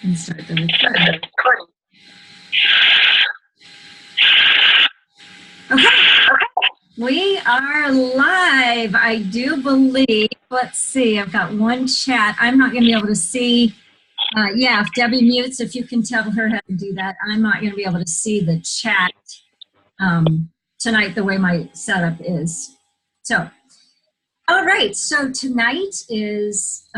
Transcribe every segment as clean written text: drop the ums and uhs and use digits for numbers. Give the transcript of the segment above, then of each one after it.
And start the recording. Okay, we are live, I do believe. Let's see, I've got one chat. I'm not going to be able to see. Yeah, if Debbie mutes, if you can tell her how to do that. I'm not going to be able to see the chat tonight the way my setup is. So, all right, so tonight is,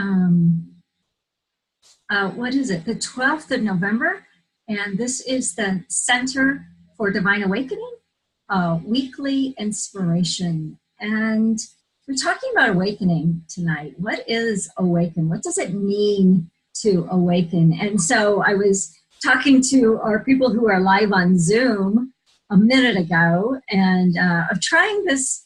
what is it, the 12th of November, and this is the Center for Divine Awakening. Weekly inspiration, and we're talking about awakening tonight. What is awaken? What does it mean to awaken? And so I was talking to our people who are live on Zoom a minute ago, and I'm trying this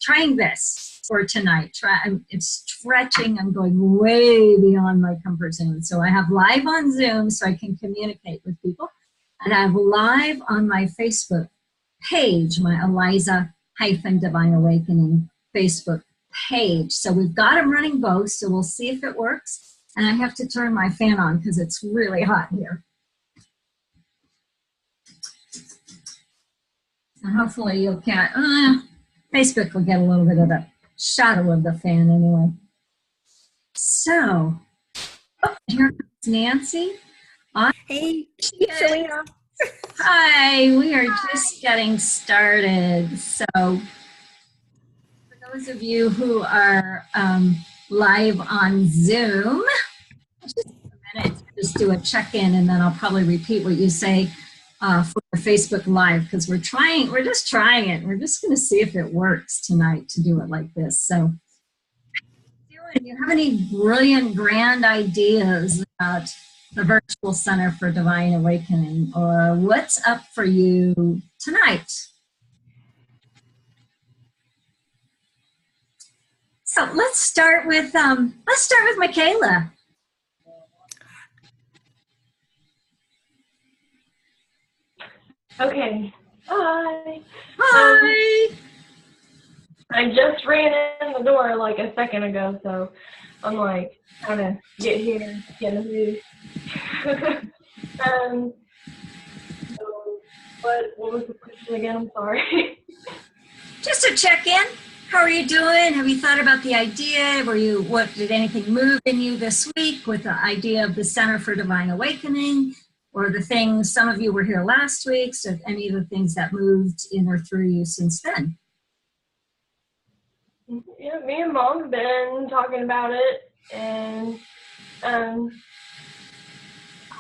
for tonight. I'm stretching. I'm going way beyond my comfort zone. So I have live on Zoom so I can communicate with people, and I have live on my Facebook page, my Eliza-Divine Awakening Facebook page. So we've got them running both, so we'll see if it works. And I have to turn my fan on because it's really hot here. And hopefully you'll catch, Facebook will get a little bit of the shadow of the fan anyway. So, here comes Nancy. Hey, Selena. Hi, we are just getting started. So, for those of you who are live on Zoom, just a minute, just do a check-in, and then I'll probably repeat what you say for Facebook Live, because we're just trying it. We're just going to see if it works tonight to do it like this. So, do you have any brilliant, grand ideas about the Virtual Center for Divine Awakening, or what's up for you tonight? So let's start with Michaela. Okay. Hi. Hi. I just ran in the door like a second ago, so I'm like trying to get here, get in the mood. So what was the question again? I'm sorry. Just a check-in. How are you doing? Have you thought about the idea? Did anything move in you this week with the idea of the Center for Divine Awakening, or the things, some of you were here last week, so any of the things that moved in or through you since then? Yeah, me and Mom have been talking about it, and I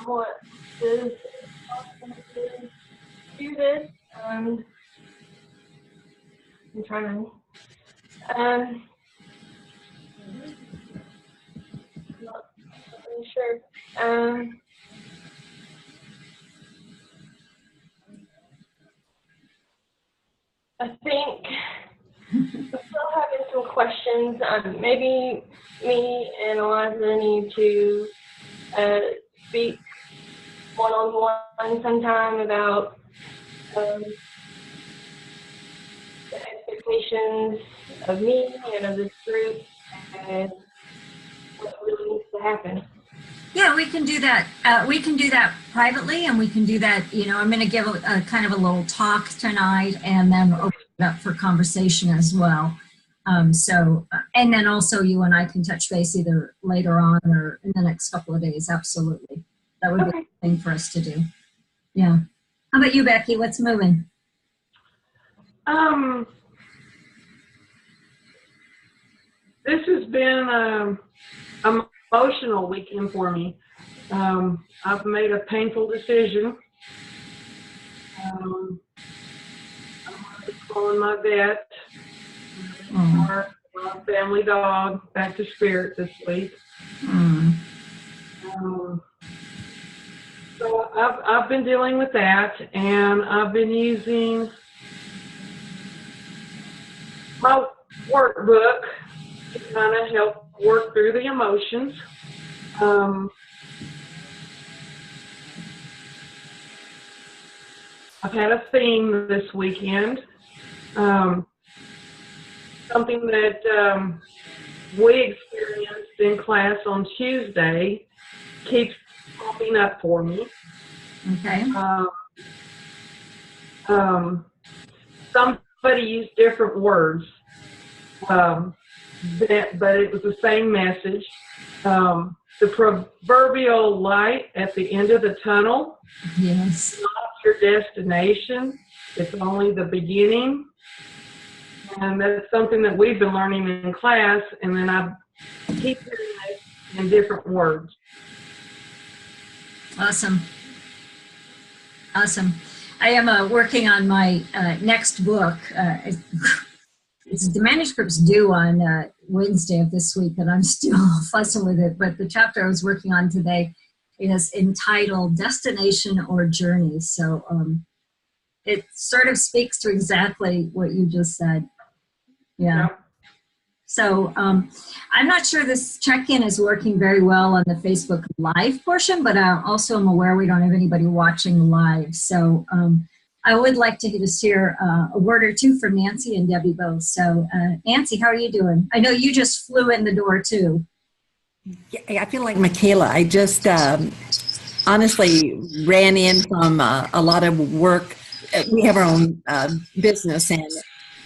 want to do this. I'm trying to. Not really sure. I think I'm still having some questions. Maybe me and Eliza need to speak one-on-one sometime about the expectations of me and of this group and what really needs to happen. Yeah, we can do that. We can do that privately, and we can do that, I'm going to give a kind of a little talk tonight, and then open it up for conversation as well. And then also you and I can touch base either later on or in the next couple of days. Absolutely. That would be a thing for us to do. Yeah. How about you, Becky? What's moving? This has been an emotional weekend for me. I've made a painful decision. I'm going to be calling my vet, our family dog, back to spirit this week. So I've been dealing with that, and I've been using my workbook to kind of help work through the emotions. I've had a theme this weekend, something that we experienced in class on Tuesday keeps popping up for me. Okay. Somebody used different words, but it was the same message. The proverbial light at the end of the tunnel. Yes. It's not your destination. It's only the beginning. And that's something that we've been learning in class, and then I keep hearing it in different words. Awesome. Awesome. I am working on my next book. The manuscript's due on Wednesday of this week, and I'm still fussing with it. But the chapter I was working on today is entitled Destination or Journey. So it sort of speaks to exactly what you just said. Yeah. So I'm not sure this check-in is working very well on the Facebook Live portion, but I also am aware we don't have anybody watching live. So I would like to just hear a word or two from Nancy and Debbie both. So Nancy, how are you doing? I know you just flew in the door too. Yeah, I feel like Michaela. I just honestly ran in from a lot of work. We have our own business and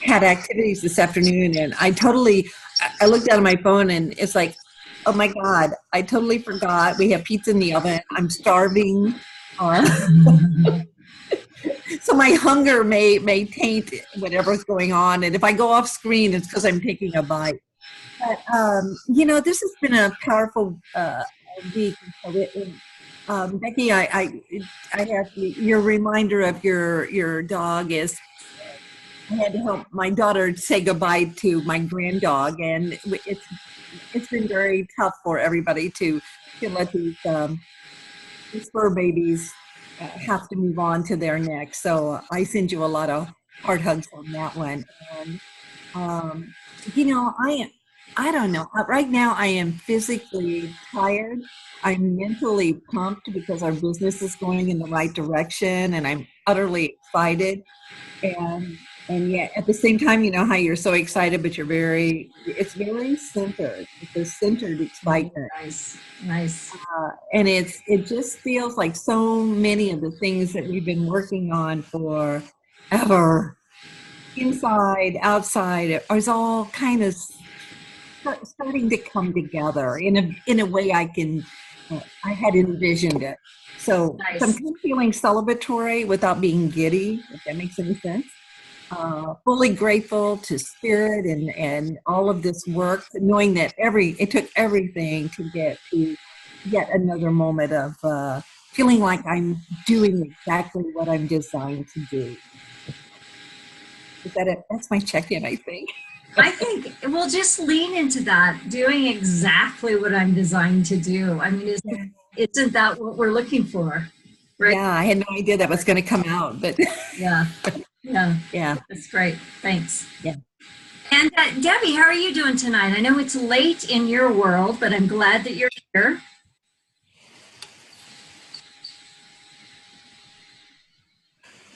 had activities this afternoon, and I looked down at my phone and it's like, oh my God, I totally forgot. We have pizza in the oven. I'm starving. So my hunger may taint whatever's going on. And if I go off screen, it's because I'm taking a bite. But, this has been a powerful week. Becky, I have your reminder of your dog is, I had to help my daughter say goodbye to my grand dog, and it's been very tough for everybody to let these fur babies have to move on to their next. So I send you a lot of heart hugs on that one. And I don't know. Right now I am physically tired. I'm mentally pumped because our business is going in the right direction, and I'm utterly excited. And yet at the same time, you know how you're so excited, but it's very centered. It's a centered excitement. Nice. And it just feels like so many of the things that we've been working on forever, inside, outside, is all kind of starting to come together in a way I had envisioned it. So, Nice. so I'm kind of feeling celebratory without being giddy, if that makes any sense. Fully grateful to Spirit and all of this work, knowing that it took everything to get to yet another moment of feeling like I'm doing exactly what I'm designed to do. Is that it? That's my check-in, I think. I think we'll just lean into that, doing exactly what I'm designed to do. I mean, isn't that what we're looking for? Right? Yeah, I had no idea that was going to come out, but yeah. That's great. Thanks. Yeah. And Debbie, how are you doing tonight? I know it's late in your world, but I'm glad that you're here.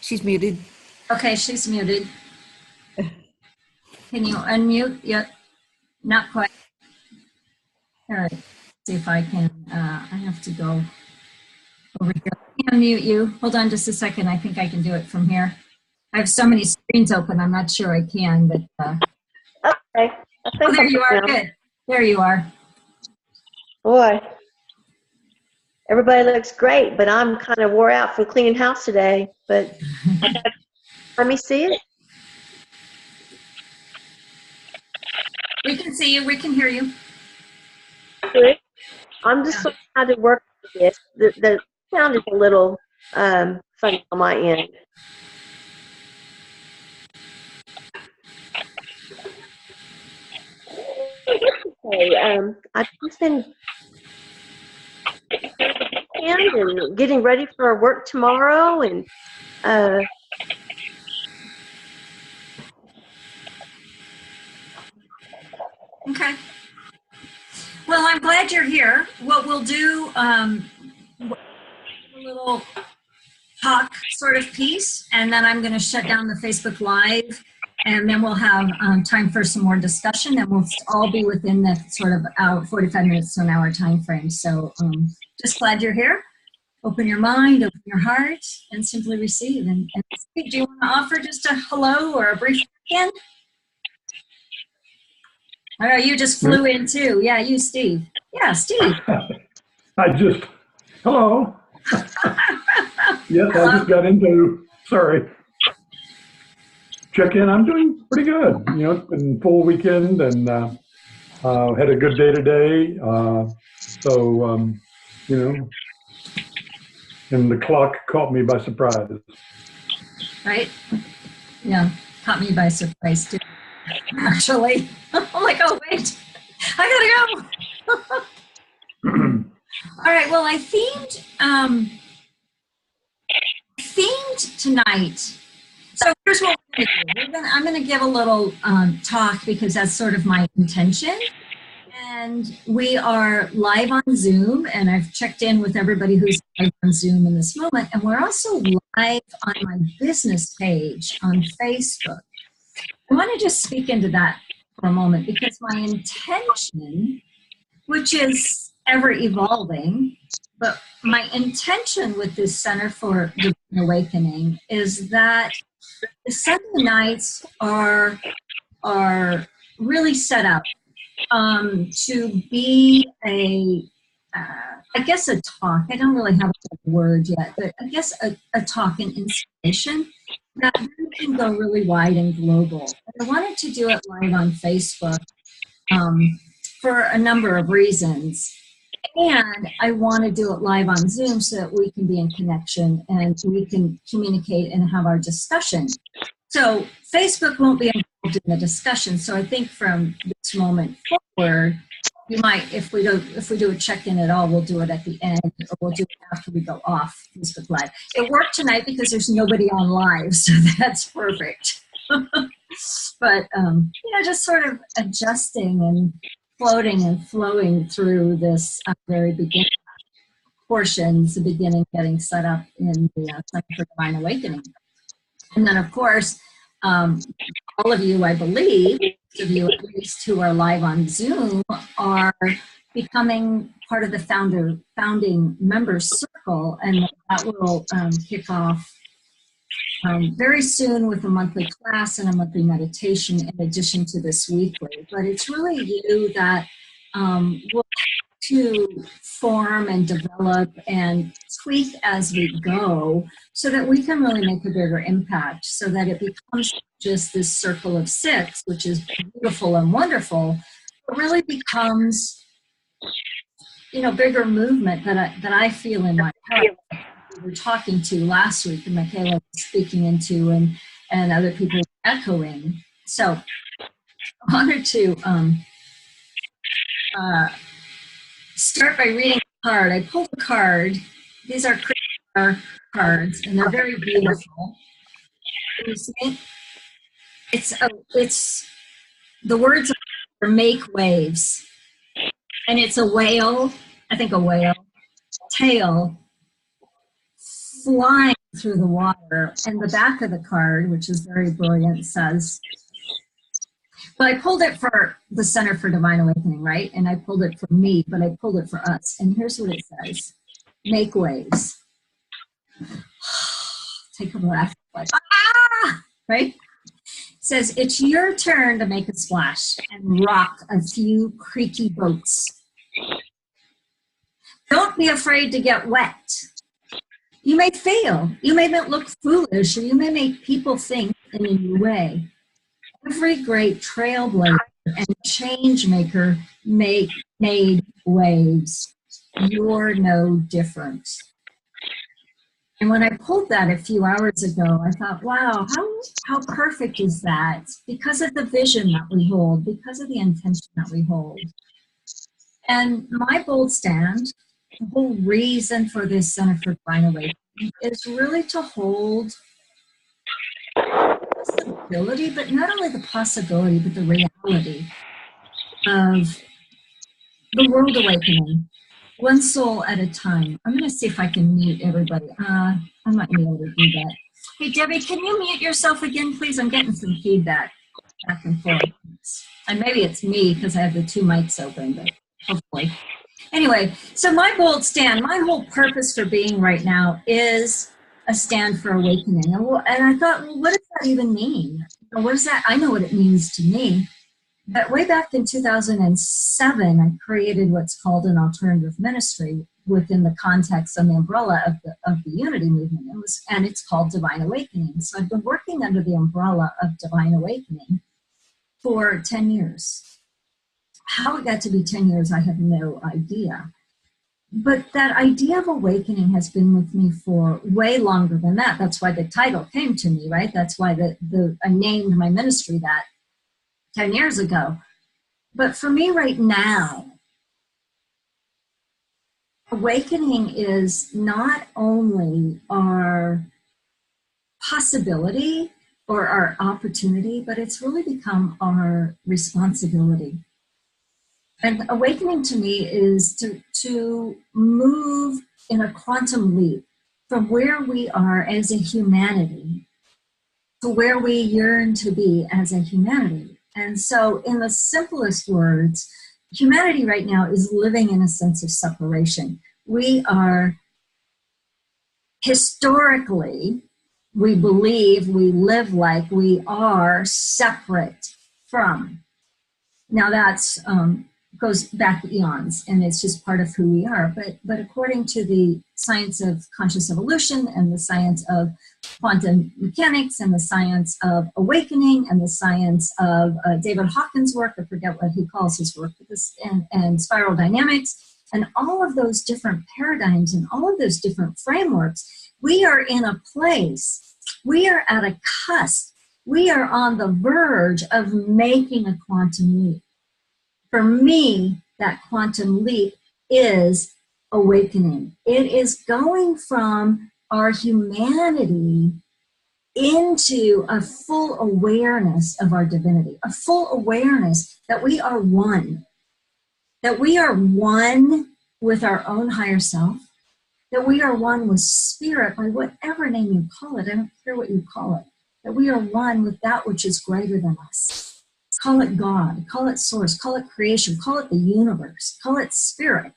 She's muted. Okay, she's muted. Can you unmute? Yep. Not quite. All right. See if I can. I have to go over here. Let me unmute you. Hold on just a second. I think I can do it from here. I have so many screens open. I'm not sure I can, but. Okay. Oh, there you are. Good. There you are. Boy, everybody looks great, but I'm kind of wore out from cleaning house today. But let me see it. We can see you. We can hear you. Good. I'm just learning how to work with this. The sound is a little funny on my end. Okay. I've just been and getting ready for work tomorrow, and Okay. Well, I'm glad you're here. What we'll do, a little talk sort of piece, and then I'm going to shut down the Facebook Live and then we'll have time for some more discussion, and we'll all be within that sort of 45 minutes to an hour time frame. So just glad you're here. Open your mind, open your heart, and simply receive. And Steve, do you want to offer just a hello or a brief check-in? I know you just flew in too. Yeah, you, Steve. Yeah, Steve. Hello. Yes, Hello. I just got into, sorry. Check in, I'm doing pretty good. You know, it's been full weekend and had a good day today. You know, and the clock caught me by surprise. Right? Yeah, caught me by surprise too, actually. I'm like, oh, wait, I gotta go. All right, well, I themed tonight. So here's what we're going to do. I'm going to give a little talk because that's sort of my intention. And we are live on Zoom, and I've checked in with everybody who's live on Zoom in this moment. And we're also live on my business page on Facebook. I want to just speak into that for a moment because my intention, which is ever evolving, but my intention with this Center for Divine Awakening is that the Sunday nights are really set up to be I guess a talk. I don't really have a word yet, but I guess a talk and inspiration that can go really wide and global. I wanted to do it live on Facebook for a number of reasons. And I want to do it live on Zoom so that we can be in connection and we can communicate and have our discussion. So Facebook won't be involved in the discussion. So I think from this moment forward, you might, if we do a check-in at all, we'll do it at the end, or we'll do it after we go off Facebook Live. It worked tonight because there's nobody on live, so that's perfect. But just sort of adjusting and floating and flowing through this very beginning portions, the beginning getting set up in the Center for Divine Awakening. And then, of course, all of you, I believe, most of you at least who are live on Zoom, are becoming part of the founding members circle, and that will kick off very soon with a monthly class and a monthly meditation in addition to this weekly. But it's really you that will have to form and develop and tweak as we go so that we can really make a bigger impact, so that it becomes just this circle of six, which is beautiful and wonderful, but really becomes, bigger movement that I feel in my heart. We were talking to last week, and Michaela was speaking into, and other people were echoing. So I wanted to start by reading a card. I pulled a card. These are crystal cards, and they're very beautiful. Can you see it? It's the words are make waves, and it's a whale. I think a whale tail flying through the water, and the back of the card, which is very brilliant, says, well, I pulled it for the Center for Divine Awakening, right? And I pulled it for me, but I pulled it for us. And here's what it says: make waves. Take a breath, like, right? It says, it's your turn to make a splash and rock a few creaky boats. Don't be afraid to get wet. You may fail, you may look foolish, or you may make people think in a new way. Every great trailblazer and change maker made waves. You're no different. And when I pulled that a few hours ago, I thought, wow, how perfect is that? Because of the vision that we hold, because of the intention that we hold. And my bold stand, the whole reason for this Center for Divine Awakening is really to hold possibility, but not only the possibility, but the reality of the world awakening, one soul at a time. I'm going to see if I can mute everybody. I might be able to do that. Hey, Debbie, can you mute yourself again, please? I'm getting some feedback back and forth. And maybe it's me because I have the two mics open, but hopefully. Anyway, so my bold stand, my whole purpose for being right now is a stand for awakening. And I thought, well, what does that even mean? What is that? I know what it means to me. But way back in 2007, I created what's called an alternative ministry within the context and the umbrella of the Unity movement. And it's called Divine Awakening. So I've been working under the umbrella of Divine Awakening for 10 years. How it got to be 10 years, I have no idea. But that idea of awakening has been with me for way longer than that. That's why the title came to me, right? That's why I named my ministry that 10 years ago. But for me right now, awakening is not only our possibility or our opportunity, but it's really become our responsibility. And awakening to me is to move in a quantum leap from where we are as a humanity to where we yearn to be as a humanity. And so in the simplest words, humanity right now is living in a sense of separation. We are historically, we believe, we live like we are separate from. Now that's goes back eons, and it's just part of who we are. But according to the science of conscious evolution and the science of quantum mechanics and the science of awakening and the science of David Hawkins' work, I forget what he calls his work, but this, and spiral dynamics, and all of those different paradigms and all of those different frameworks, we are in a place, we are at a cusp, we are on the verge of making a quantum leap. For me, that quantum leap is awakening. It is going from our humanity into a full awareness of our divinity, a full awareness that we are one with our own higher self, that we are one with spirit, by whatever name you call it. I don't care what you call it, that we are one with that which is greater than us. Call it God, call it source, call it creation, call it the universe, call it spirit.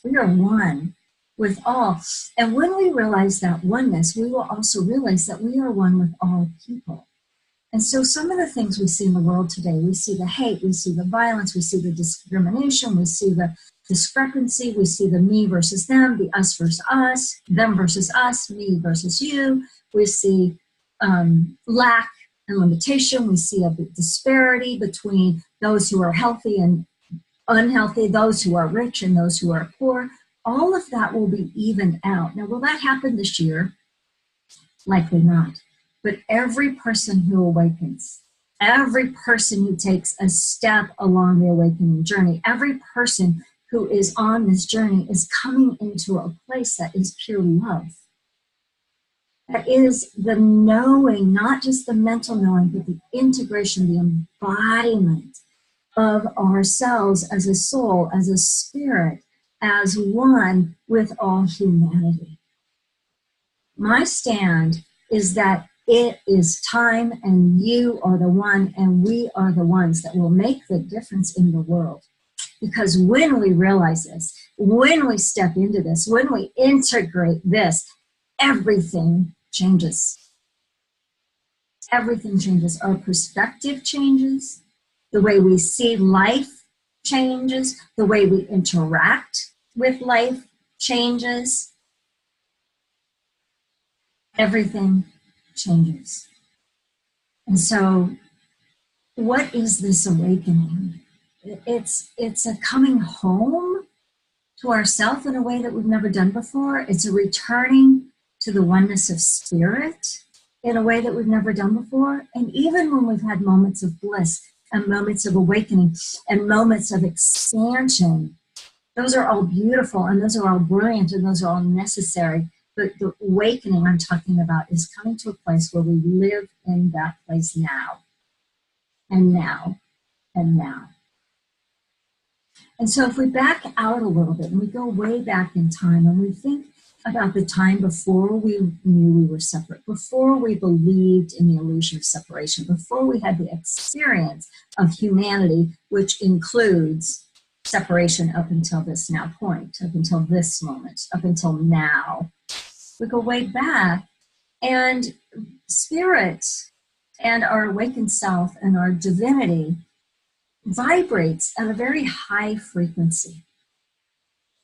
We are one with all. And when we realize that oneness, we will also realize that we are one with all people. And so some of the things we see in the world today, we see the hate, we see the violence, we see the discrimination, we see the discrepancy, we see the me versus them, the us versus us, them versus us, me versus you. We see lack and limitation. We see a disparity between those who are healthy and unhealthy, those who are rich and those who are poor. All of that will be evened out. Now, will that happen this year? Likely not. But every person who awakens, every person who takes a step along the awakening journey, every person who is on this journey is coming into a place that is pure love. That is the knowing, not just the mental knowing, but the integration, the embodiment of ourselves as a soul, as a spirit, as one with all humanity. My stand is that it is time, and you are the one, and we are the ones that will make the difference in the world. Because when we realize this, when we step into this, when we integrate this, everything changes. Everything changes. Our perspective changes. The way we see life changes. The way we interact with life changes. Everything changes. And so, what is this awakening? It's a coming home to ourselves in a way that we've never done before. It's a returning to the oneness of spirit in a way that we've never done before. And even when we've had moments of bliss and moments of awakening and moments of expansion, those are all beautiful and those are all brilliant and those are all necessary. But the awakening I'm talking about is coming to a place where we live in that place now and now and now. And so if we back out a little bit and we go way back in time and we think about the time before we knew we were separate, before we believed in the illusion of separation, before we had the experience of humanity, which includes separation up until this now point, up until this moment, up until now. We go way back, and spirit and our awakened self and our divinity vibrates at a very high frequency.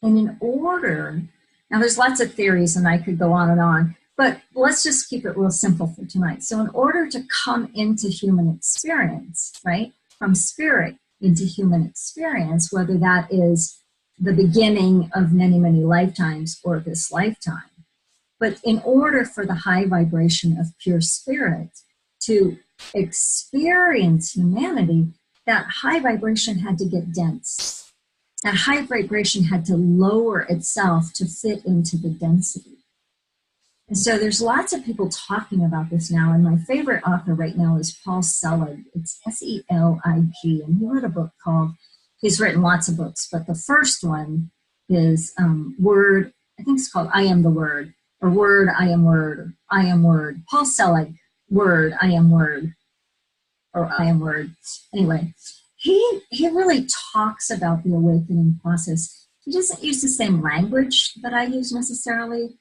And in order, now there's lots of theories and I could go on, but let's just keep it real simple for tonight. So in order to come into human experience, right, from spirit into human experience, whether that is the beginning of many, many lifetimes or this lifetime, but in order for the high vibration of pure spirit to experience humanity, that high vibration had to get dense. That high vibration had to lower itself to fit into the density. And so there's lots of people talking about this now, and my favorite author right now is Paul Selig. It's S-E-L-I-G, and he wrote a book called, he's written lots of books, but the first one is Word, I think it's called I Am the Word, or Word, I Am Word, or I Am Word. Paul Selig, Word, I Am Word, or I Am Word. Anyway, he really talks about the awakening process. He doesn't use the same language that I use necessarily,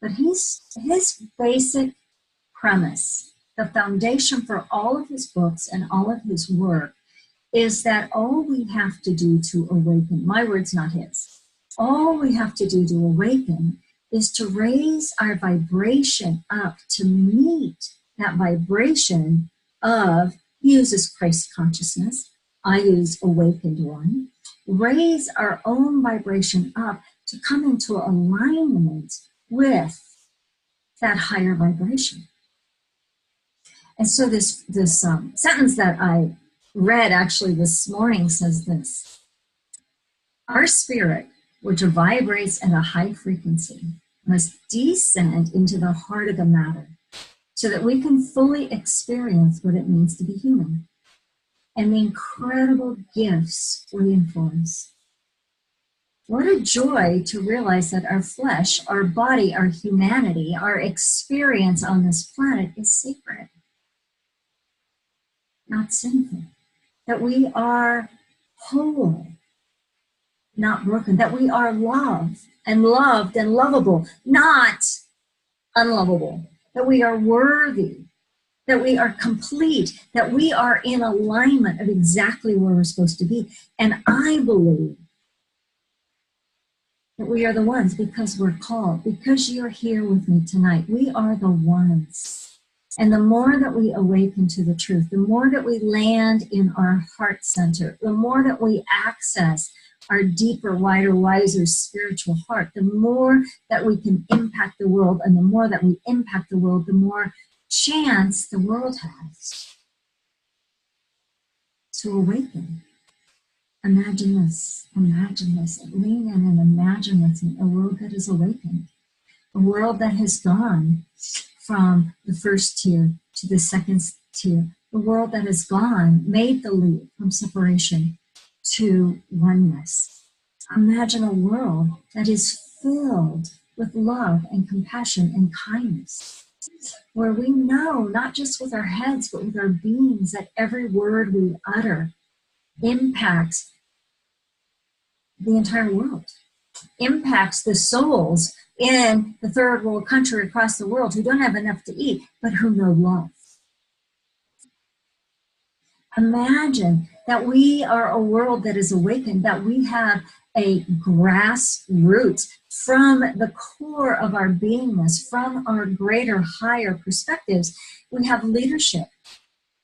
but his basic premise, the foundation for all of his books and all of his work, is that all we have to do to awaken, my words, not his, all we have to do to awaken is to raise our vibration up to meet that vibration of, he uses Christ consciousness, I use awakened one, raise our own vibration up to come into alignment with that higher vibration. And so this sentence that I read actually this morning says this: our spirit, which vibrates at a high frequency, must descend into the heart of the matter so that we can fully experience what it means to be human and the incredible gifts waiting for us. What a joy to realize that our flesh, our body, our humanity, our experience on this planet is sacred, not sinful. That we are whole, not broken. That we are loved and lovable, not unlovable. That we are worthy, that we are complete, that we are in alignment of exactly where we're supposed to be. And I believe that we are the ones because we're called, because you're here with me tonight. We are the ones. And the more that we awaken to the truth, the more that we land in our heart center, the more that we access our deeper, wider, wiser spiritual heart, the more that we can impact the world. And the more that we impact the world, the more chance the world has to awaken. Imagine this, lean in and imagine with me a world that is awakened, a world that has gone from the first tier to the second tier, the world that has made the leap from separation to oneness. Imagine a world that is filled with love and compassion and kindness, where we know, not just with our heads, but with our beings, that every word we utter impacts the entire world, impacts the souls in the third world country across the world who don't have enough to eat, but who know love. Imagine that we are a world that is awakened, that we have a grassroots from the core of our beingness, from our greater, higher perspectives. We have leadership.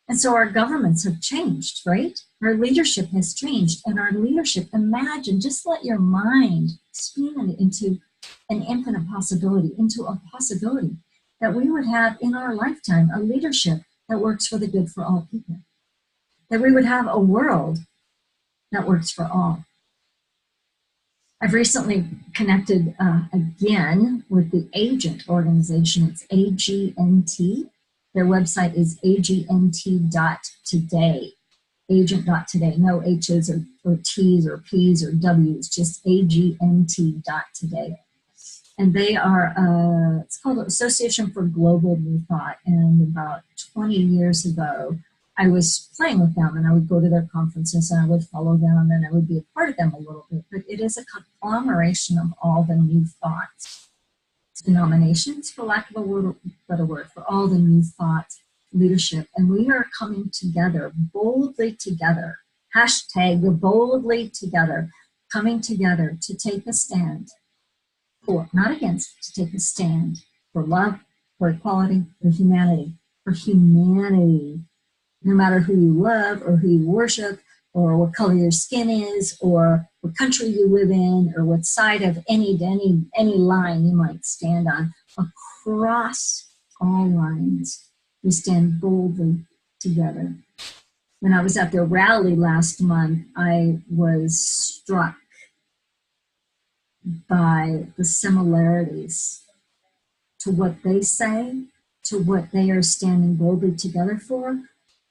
And so our governments have changed, right? Our leadership has changed. And our leadership, imagine, just let your mind spin into an infinite possibility, into a possibility that we would have in our lifetime a leadership that works for the good for all people. That we would have a world that works for all. I've recently connected again with the Agent organization. It's AGNT. Their website is agnt.today. Agent.today. No H's or T's or P's or W's, just agnt.today. And they are, it's called Association for Global New Thought. And about 20 years ago, I was playing with them, and I would go to their conferences and I would follow them and I would be a part of them a little bit. But it is a conglomeration of all the new thoughts, denominations, for lack of a better word, for all the new thought leadership. And we are coming together, boldly together, hashtag boldly together, coming together to take a stand for, not against, to take a stand for love, for equality, for humanity, no matter who you love or who you worship or what color your skin is or what country you live in or what side of any line you might stand on. Across all lines, we stand boldly together. When I was at their rally last month, I was struck by the similarities to what they say, to what they are standing boldly together for,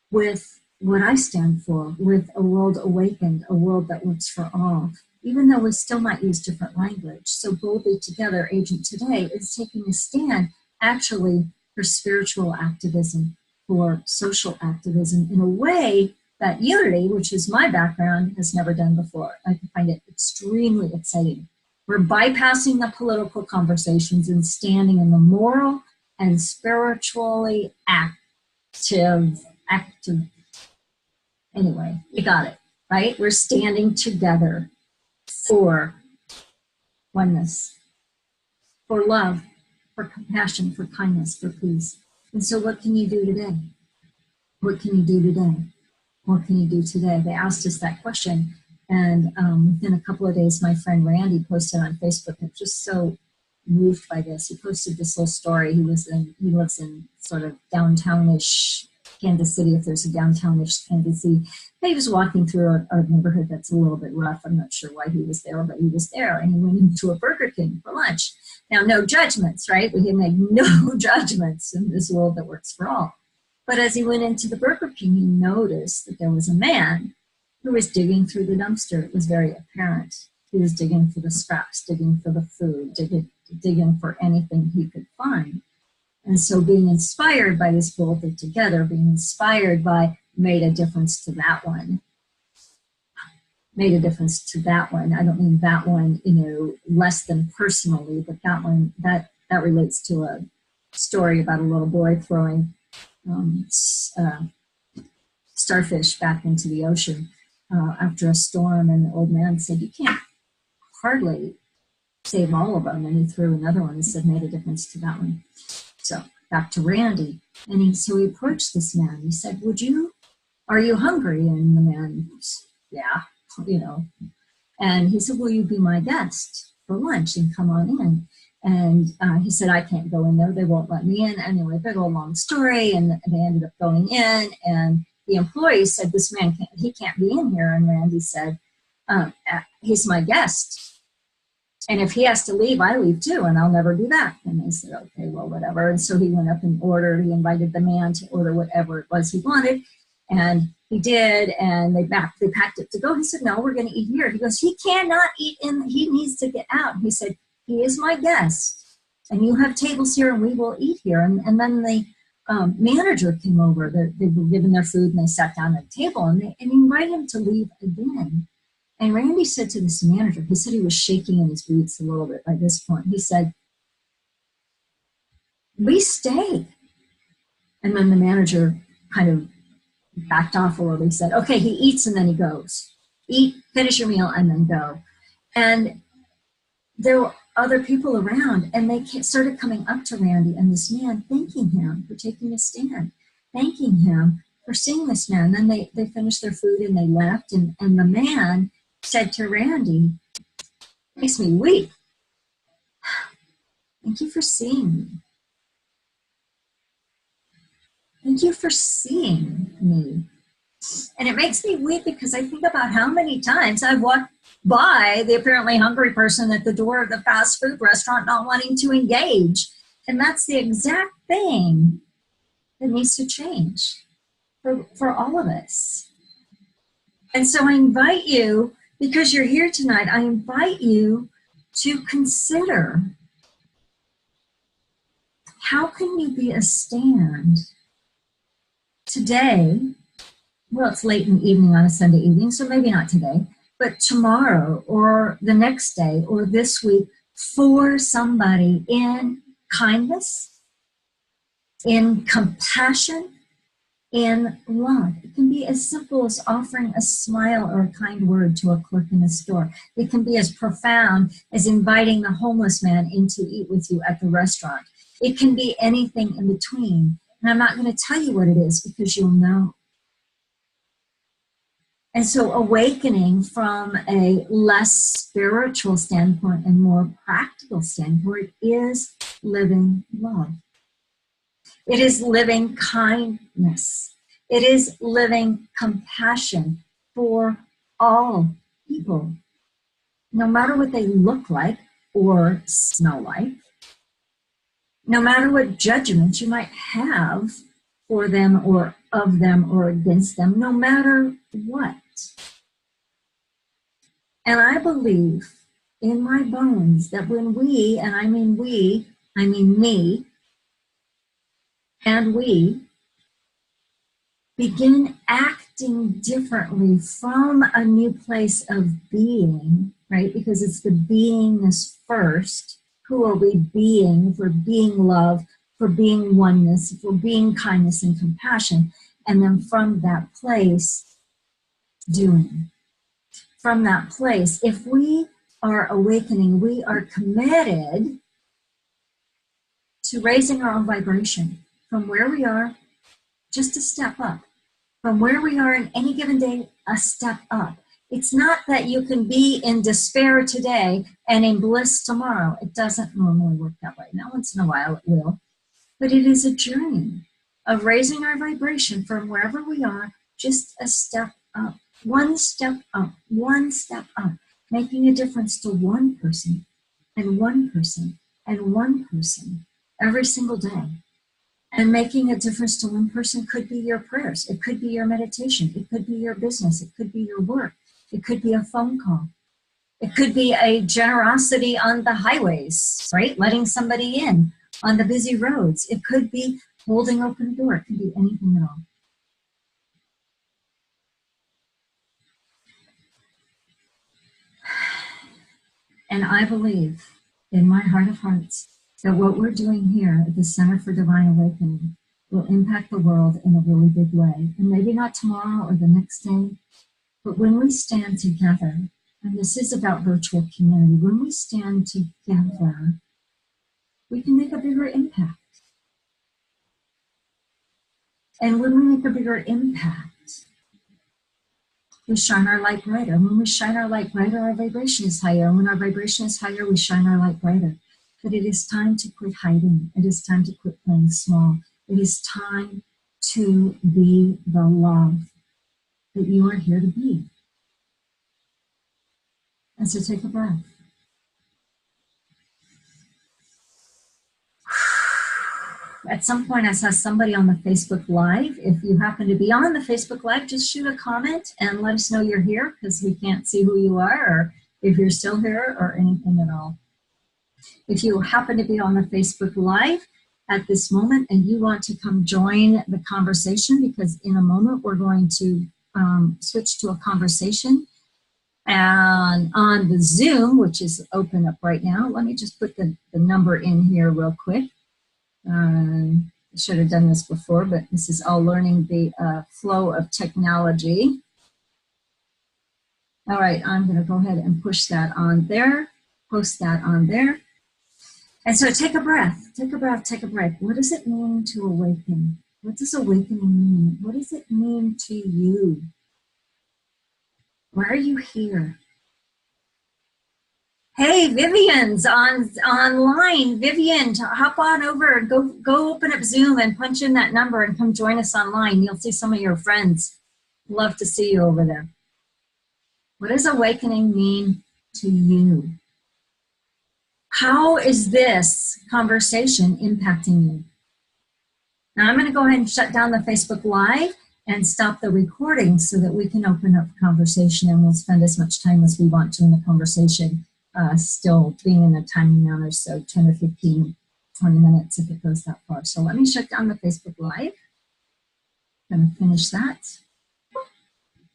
with what I stand for, with a world awakened, a world that works for all, even though we still might use different language. So boldly together, Agent Today is taking a stand actually for spiritual activism, for social activism in a way that Unity, which is my background, has never done before. I find it extremely exciting. We're bypassing the political conversations and standing in the moral and spiritually active. Anyway, you got it, right? We're standing together for oneness, for love, for compassion, for kindness, for peace. And so what can you do today? What can you do today? What can you do today? They asked us that question. And within a couple of days, my friend Randy posted on Facebook. I'm just so moved by this. He posted this little story. He lives in sort of downtownish Kansas City, if there's a downtownish Kansas City. He was walking through a neighborhood that's a little bit rough. I'm not sure why he was there, but he was there. And he went into a Burger King for lunch. Now, no judgments, right? We make no judgments in this world that works for all. But as he went into the Burger King, he noticed that there was a man who was digging through the dumpster. It was very apparent. He was digging for the scraps, digging for the food, digging for anything he could find. And so being inspired by this boldly together, being inspired by made a difference to that one. Made a difference to that one. I don't mean that one, less than personally, but that one, that relates to a story about a little boy throwing starfish back into the ocean after a storm. And the old man said, "You can't hardly save all of them." And he threw another one and said, "Made a difference to that one." So back to Randy. And so he approached this man. He said, "Are you hungry?" And the man, "Yeah, And he said, "Will you be my guest for lunch and come on in?" And he said, "I can't go in there. They won't let me in." Anyway, big old long story. And they ended up going in. And the employee said, "This man can't be in here." And Randy said, "He's my guest. And if he has to leave, I leave too, and I'll never do that." And they said, "Okay, well, whatever." And so he went up and he invited the man to order whatever it was he wanted. And he did, and they packed it to go. He said, "No, we're going to eat here." He goes, "He cannot eat he needs to get out." He said, "He is my guest, and you have tables here, and we will eat here." And then the manager came over. They were given their food, and they sat down at the table, and he invited him to leave again. And Randy said to this manager, he said he was shaking in his boots a little bit by this point. He said, "We stay." And then the manager kind of backed off a little. He said, "Okay," he eats and then he goes. "Eat, finish your meal, and then go." And there were other people around, and they started coming up to Randy and this man, thanking him for taking a stand, thanking him for seeing this man. And then they finished their food and they left. And the man said to Randy, "Makes me weep. Thank you for seeing me. Thank you for seeing me." And it makes me weep because I think about how many times I've walked by the apparently hungry person at the door of the fast food restaurant not wanting to engage. And that's the exact thing that needs to change for all of us. And so I invite you, because you're here tonight, I invite you to consider how can you be a stand today? Well, it's late in the evening on a Sunday evening, so maybe not today, but tomorrow or the next day or this week for somebody in kindness, in compassion, in love. It can be as simple as offering a smile or a kind word to a clerk in a store. It can be as profound as inviting the homeless man in to eat with you at the restaurant. It can be anything in between. And I'm not going to tell you what it is because you'll know. And so awakening from a less spiritual standpoint and more practical standpoint is living love. It is living kindness. It is living compassion for all people, no matter what they look like or smell like, no matter what judgments you might have for them or of them or against them, no matter what. And I believe in my bones that when we, and I mean we, I mean me, and we begin acting differently from a new place of being, right? Because it's the beingness first. Who are we being? If we're being love, for being oneness, for being kindness and compassion. And then from that place, doing. From that place, if we are awakening, we are committed to raising our own vibration from where we are, just a step up. From where we are in any given day, a step up. It's not that you can be in despair today and in bliss tomorrow. It doesn't normally work that way. Now, once in a while it will. But it is a journey of raising our vibration from wherever we are, just a step up. One step up, one step up, making a difference to one person and one person and one person every single day. And making a difference to one person could be your prayers. It could be your meditation. It could be your business. It could be your work. It could be a phone call. It could be a generosity on the highways, right? Letting somebody in on the busy roads. It could be holding open a door. It could be anything at all. And I believe in my heart of hearts that what we're doing here at the Center for Divine Awakening will impact the world in a really big way. And maybe not tomorrow or the next day, but when we stand together, and this is about virtual community, when we stand together, we can make a bigger impact. And when we make a bigger impact, we shine our light brighter. When we shine our light brighter, our vibration is higher. And when our vibration is higher, we shine our light brighter. But it is time to quit hiding. It is time to quit playing small. It is time to be the love that you are here to be. And so take a breath. At some point, I saw somebody on the Facebook Live. If you happen to be on the Facebook Live, just shoot a comment and let us know you're here, because we can't see who you are or if you're still here or anything at all. If you happen to be on the Facebook Live at this moment and you want to come join the conversation, because in a moment we're going to switch to a conversation and on the Zoom, which is open up right now. Let me just put the number in here real quick. I should have done this before, but this is all learning the flow of technology. All right, I'm going to go ahead and push that on there, post that on there. And so take a breath, take a breath, take a breath. What does it mean to awaken? What does awakening mean? What does it mean to you? Why are you here? Hey, Vivian's online. Vivian, hop on over and go open up Zoom and punch in that number and come join us online. You'll see some of your friends. Love to see you over there. What does awakening mean to you? How is this conversation impacting you? Now I'm going to go ahead and shut down the Facebook Live and stop the recording so that we can open up the conversation, and we'll spend as much time as we want to in the conversation. Still being in a timing manner, so 10 or 15 20 minutes if it goes that far. So let me shut down the Facebook Live. I'm going to finish that.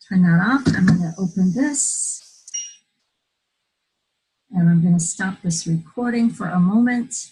Turn that off. I'm going to open this. And I'm going to stop this recording for a moment.